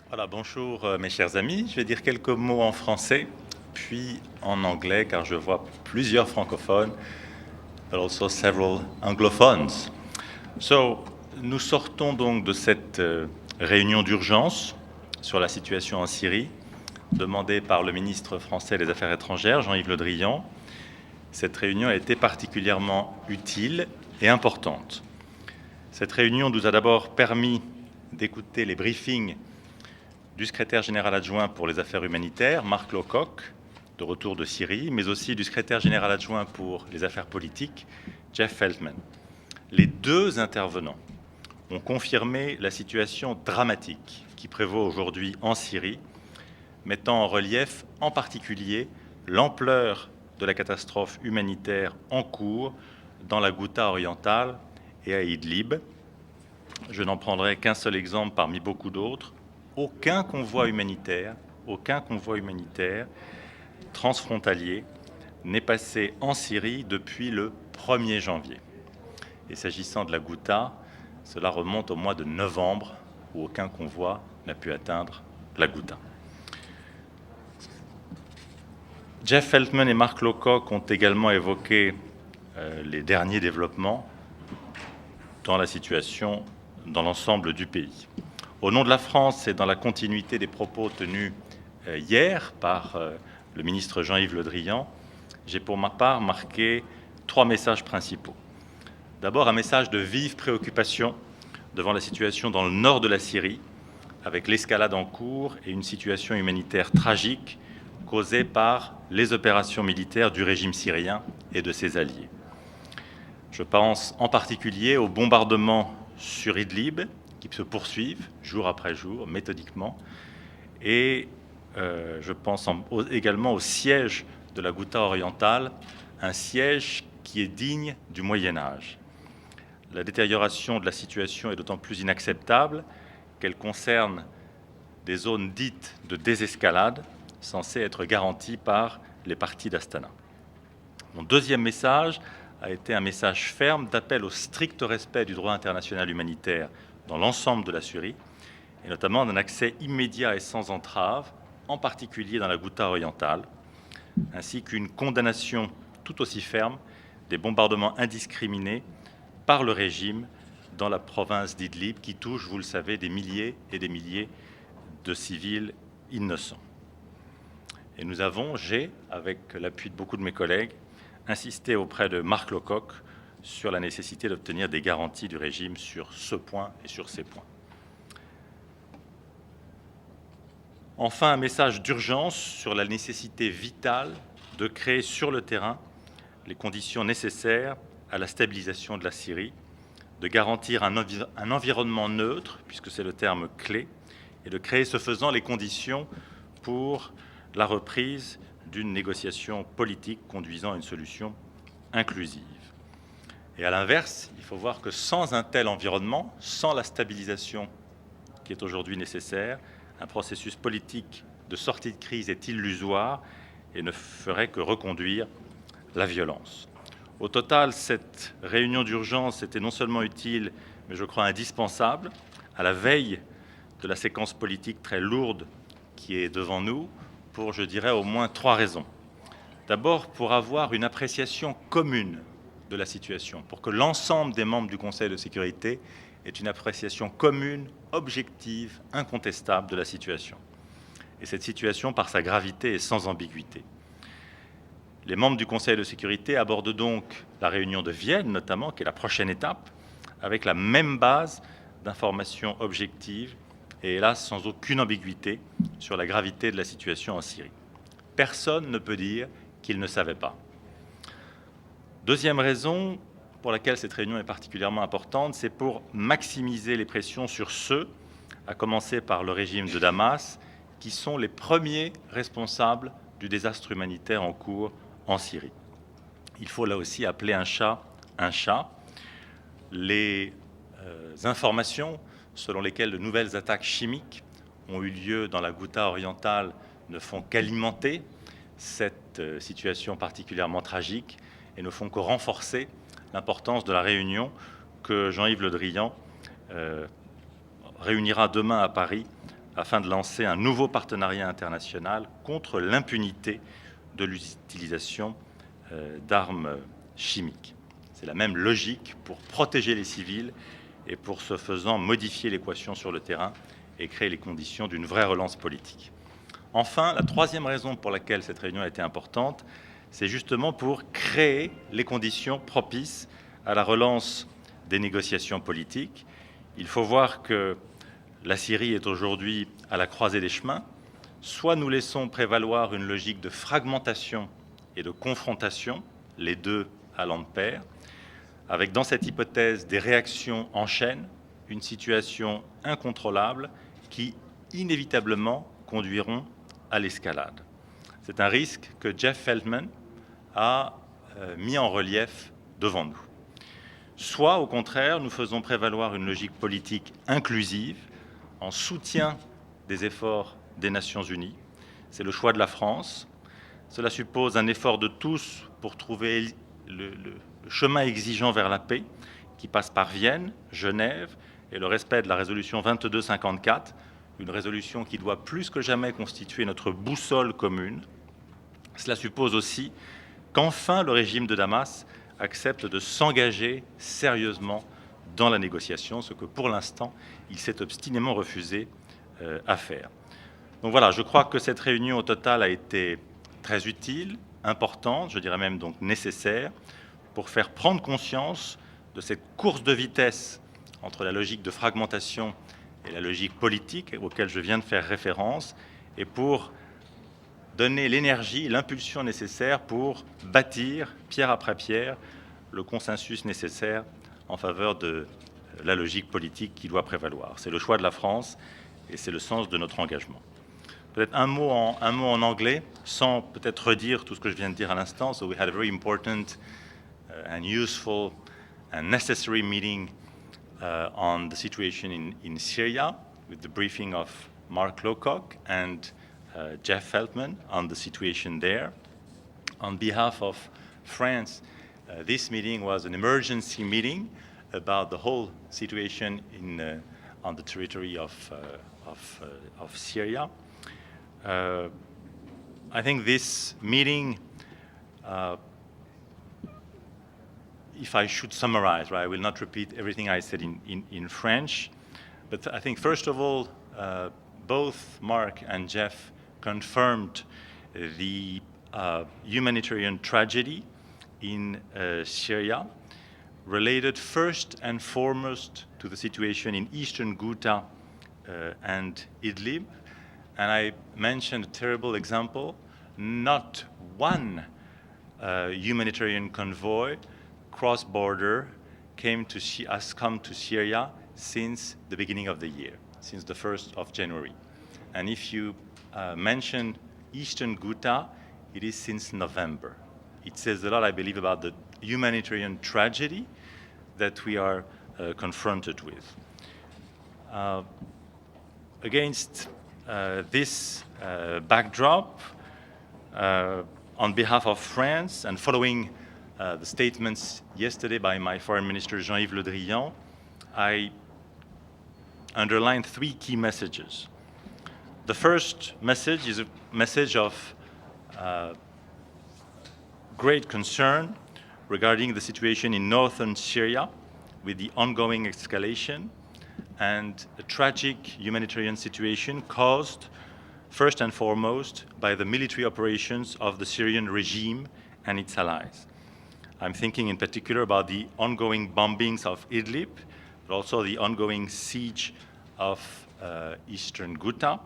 Voilà, bonjour mes chers amis. Je vais dire quelques mots en français, puis en anglais, car je vois plusieurs francophones, but also several anglophones. Nous sortons donc de cette réunion d'urgence sur la situation en Syrie, demandée par le ministre français des Affaires étrangères, Jean-Yves Le Drian. Cette réunion a été particulièrement utile et importante. Cette réunion nous a d'abord permis d'écouter les briefings du secrétaire général adjoint pour les affaires humanitaires, Mark Lowcock, de retour de Syrie, mais aussi du secrétaire général adjoint pour les affaires politiques, Jeff Feltman. Les deux intervenants ont confirmé la situation dramatique qui prévaut aujourd'hui en Syrie, mettant en relief en particulier l'ampleur de la catastrophe humanitaire en cours dans la Ghouta orientale et à Idlib. Je n'en prendrai qu'un seul exemple parmi beaucoup d'autres. Aucun convoi humanitaire transfrontalier n'est passé en Syrie depuis le 1er janvier. Et s'agissant de la Ghouta, cela remonte au mois de novembre, où aucun convoi n'a pu atteindre la Ghouta. Jeff Feltman et Mark Lowcock ont également évoqué les derniers développements dans la situation dans l'ensemble du pays. Au nom de la France et dans la continuité des propos tenus hier par le ministre Jean-Yves Le Drian, j'ai pour ma part marqué 3 messages principaux. D'abord, un message de vive préoccupation devant la situation dans le nord de la Syrie, avec l'escalade en cours et une situation humanitaire tragique causée par les opérations militaires du régime syrien et de ses alliés. Je pense en particulier aux bombardements sur Idlib, qui se poursuivent jour après jour, méthodiquement. Et je pense également au siège de la Ghouta orientale, un siège qui est digne du Moyen-Âge. La détérioration de la situation est d'autant plus inacceptable qu'elle concerne des zones dites de désescalade, censées être garanties par les partis d'Astana. Mon deuxième message a été un message ferme d'appel au strict respect du droit international humanitaire dans l'ensemble de la Syrie, et notamment d'un accès immédiat et sans entrave, en particulier dans la Ghouta orientale, ainsi qu'une condamnation tout aussi ferme des bombardements indiscriminés par le régime dans la province d'Idlib, qui touche, vous le savez, des milliers et des milliers de civils innocents. Et j'ai, avec l'appui de beaucoup de mes collègues, insisté auprès de Mark Lowcock sur la nécessité d'obtenir des garanties du régime sur ce point et sur ces points. Enfin, un message d'urgence sur la nécessité vitale de créer sur le terrain les conditions nécessaires à la stabilisation de la Syrie, de garantir un environnement neutre, puisque c'est le terme clé, et de créer ce faisant les conditions pour la reprise d'une négociation politique conduisant à une solution inclusive. Et à l'inverse, il faut voir que sans un tel environnement, sans la stabilisation qui est aujourd'hui nécessaire, un processus politique de sortie de crise est illusoire et ne ferait que reconduire la violence. Au total, cette réunion d'urgence était non seulement utile, mais je crois indispensable, à la veille de la séquence politique très lourde qui est devant nous, pour, je dirais, au moins 3 raisons. D'abord, pour avoir une appréciation commune de la situation, pour que l'ensemble des membres du Conseil de sécurité aient une appréciation commune, objective, incontestable de la situation. Et cette situation, par sa gravité, est sans ambiguïté. Les membres du Conseil de sécurité abordent donc la réunion de Vienne, notamment, qui est la prochaine étape, avec la même base d'informations objectives et, hélas, sans aucune ambiguïté sur la gravité de la situation en Syrie. Personne ne peut dire qu'il ne savait pas. Deuxième raison pour laquelle cette réunion est particulièrement importante, c'est pour maximiser les pressions sur ceux, à commencer par le régime de Damas, qui sont les premiers responsables du désastre humanitaire en cours en Syrie. Il faut là aussi appeler un chat un chat. Les informations selon lesquelles de nouvelles attaques chimiques ont eu lieu dans la Ghouta orientale ne font qu'alimenter cette situation particulièrement tragique et ne font que renforcer l'importance de la réunion que Jean-Yves Le Drian réunira demain à Paris afin de lancer un nouveau partenariat international contre l'impunité de l'utilisation d'armes chimiques. C'est la même logique pour protéger les civils et pour ce faisant modifier l'équation sur le terrain et créer les conditions d'une vraie relance politique. Enfin, la troisième raison pour laquelle cette réunion a été importante, c'est justement pour créer les conditions propices à la relance des négociations politiques. Il faut voir que la Syrie est aujourd'hui à la croisée des chemins. Soit nous laissons prévaloir une logique de fragmentation et de confrontation, les deux allant de pair, avec dans cette hypothèse des réactions en chaîne, une situation incontrôlable qui inévitablement conduiront à l'escalade. C'est un risque que Jeff Feltman a mis en relief devant nous. Soit, au contraire, nous faisons prévaloir une logique politique inclusive en soutien des efforts des Nations Unies. C'est le choix de la France. Cela suppose un effort de tous pour trouver le chemin exigeant vers la paix qui passe par Vienne, Genève et le respect de la résolution 2254, une résolution qui doit plus que jamais constituer notre boussole commune. Cela suppose aussi qu'enfin le régime de Damas accepte de s'engager sérieusement dans la négociation, ce que pour l'instant il s'est obstinément refusé à faire. Donc voilà, je crois que cette réunion au total a été très utile, importante, je dirais même donc nécessaire, pour faire prendre conscience de cette course de vitesse entre la logique de fragmentation et la logique politique auquel je viens de faire référence, et pour donner l'énergie, l'impulsion nécessaire pour bâtir, pierre après pierre, le consensus nécessaire en faveur de la logique politique qui doit prévaloir. C'est le choix de la France et c'est le sens de notre engagement. Peut-être un mot en anglais, sans peut-être redire tout ce que je viens de dire à l'instant. So we had a very important and useful and necessary meeting on the situation in Syria with the briefing of Mark Lowcock and Jeff Feltman on the situation there. On behalf of France, this meeting was an emergency meeting about the whole situation on the territory of Syria. I think this meeting, if I should summarize, right, I will not repeat everything I said in French, but I think first of all, both Mark and Jeff confirmed the humanitarian tragedy in Syria, related first and foremost to the situation in eastern Ghouta and Idlib. And I mentioned a terrible example. Not one humanitarian convoy cross-border has come to Syria since the beginning of the year, since the 1st of January. And if you mention eastern Ghouta, it is since November. It says a lot, I believe, about the humanitarian tragedy that we are confronted with. Against this backdrop, on behalf of France and following the statements yesterday by my Foreign Minister Jean-Yves Le Drian, I underlined three key messages. The first message is a message of great concern regarding the situation in northern Syria with the ongoing escalation and a tragic humanitarian situation caused first and foremost by the military operations of the Syrian regime and its allies. I'm thinking in particular about the ongoing bombings of Idlib, but also the ongoing siege of eastern Ghouta.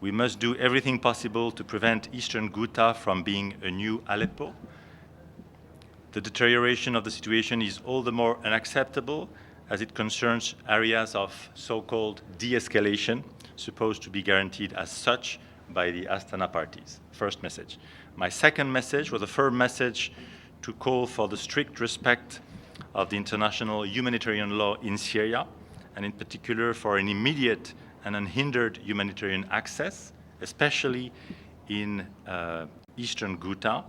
We must do everything possible to prevent eastern Ghouta from being a new Aleppo. The deterioration of the situation is all the more unacceptable as it concerns areas of so-called de-escalation, supposed to be guaranteed as such by the Astana parties. First message. My second message was a firm message to call for the strict respect of the international humanitarian law in Syria, and in particular for an immediate and unhindered humanitarian access, especially in eastern Ghouta,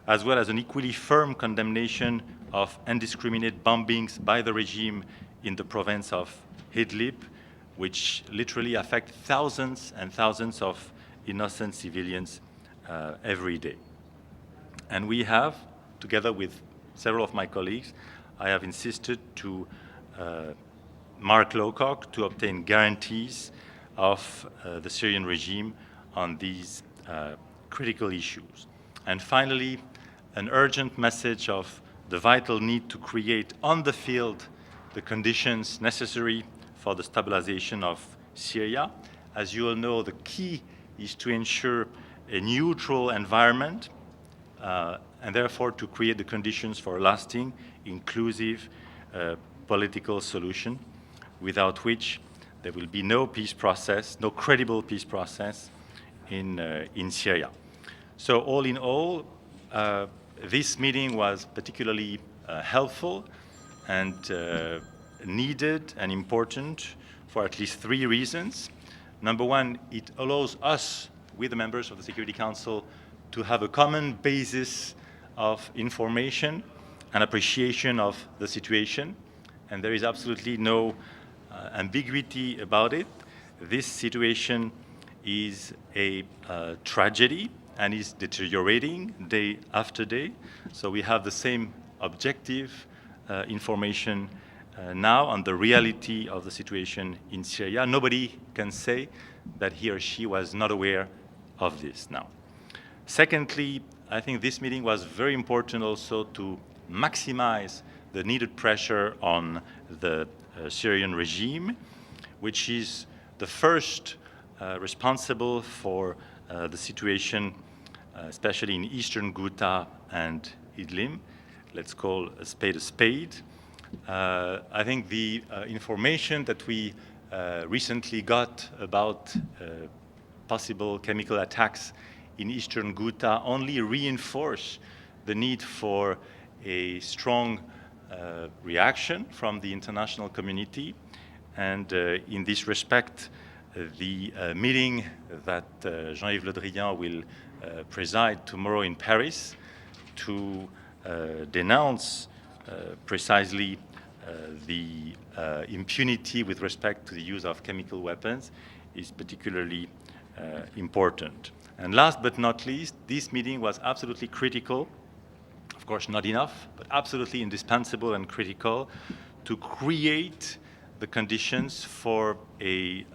as well as an equally firm condemnation of indiscriminate bombings by the regime in the province of Idlib, which literally affect thousands and thousands of innocent civilians every day. And we have, together with several of my colleagues, I have insisted to Mark Lowcock to obtain guarantees of the Syrian regime on these critical issues. And finally, an urgent message of the vital need to create on the field the conditions necessary for the stabilization of Syria. As you all know, the key is to ensure a neutral environment and therefore to create the conditions for a lasting, inclusive political solution, without which there will be no peace process, no credible peace process in Syria. So all in all, this meeting was particularly helpful and needed and important for at least three reasons. Number one, it allows us, with the members of the Security Council, to have a common basis of information and appreciation of the situation. And there is absolutely no ambiguity about it. This situation is a tragedy and is deteriorating day after day. So we have the same objective information now on the reality of the situation in Syria. Nobody can say that he or she was not aware of this now. Secondly, I think this meeting was very important also to maximize the needed pressure on the Syrian regime, which is the first responsible for the situation, especially in eastern Ghouta and Idlib. Let's call a spade a spade. I think the information that we recently got about possible chemical attacks in eastern Ghouta only reinforce the need for a strong reaction from the international community. And in this respect, the meeting that Jean-Yves Le Drian will preside tomorrow in Paris to denounce precisely the impunity with respect to the use of chemical weapons is particularly important. And last but not least, this meeting was absolutely critical, of course not enough, but absolutely indispensable and critical to create the conditions for the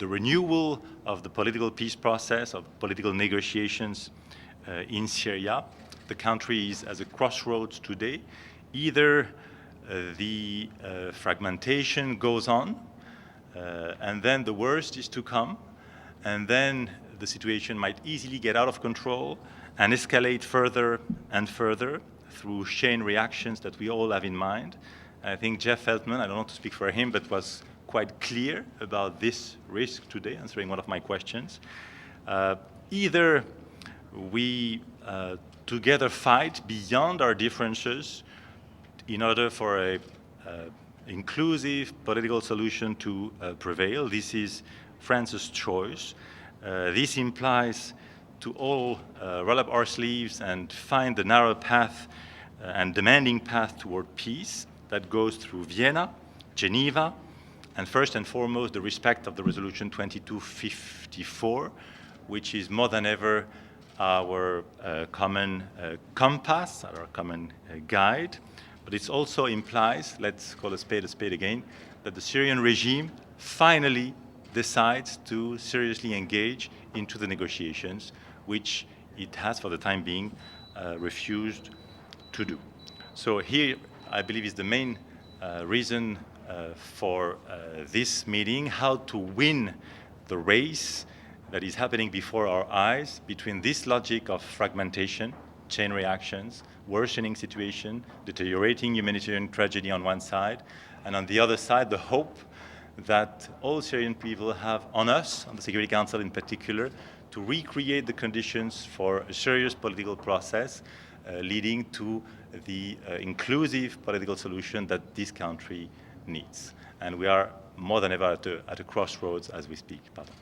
renewal of the political peace process, of political negotiations in Syria. The country is at a crossroads today. Either the fragmentation goes on, and then the worst is to come, and then the situation might easily get out of control and escalate further and further through chain reactions that we all have in mind. And I think Jeff Feltman, I don't want to speak for him, but was quite clear about this risk today, answering one of my questions. Either we together fight beyond our differences in order for a inclusive political solution to prevail. This is France's choice. This implies to all roll up our sleeves and find the narrow path and demanding path toward peace that goes through Vienna, Geneva, and first and foremost the respect of the resolution 2254, which is more than ever our common compass, our common guide. But it also implies, let's call a spade again, that the Syrian regime finally decides to seriously engage into the negotiations, which it has for the time being refused to do. So here, I believe, is the main reason for this meeting, how to win the race that is happening before our eyes between this logic of fragmentation, chain reactions, worsening situation, deteriorating humanitarian tragedy on one side, and on the other side, the hope that all Syrian people have on us, on the Security Council in particular, to recreate the conditions for a serious political process leading to the inclusive political solution that this country needs. And we are more than ever at a crossroads as we speak. Pardon.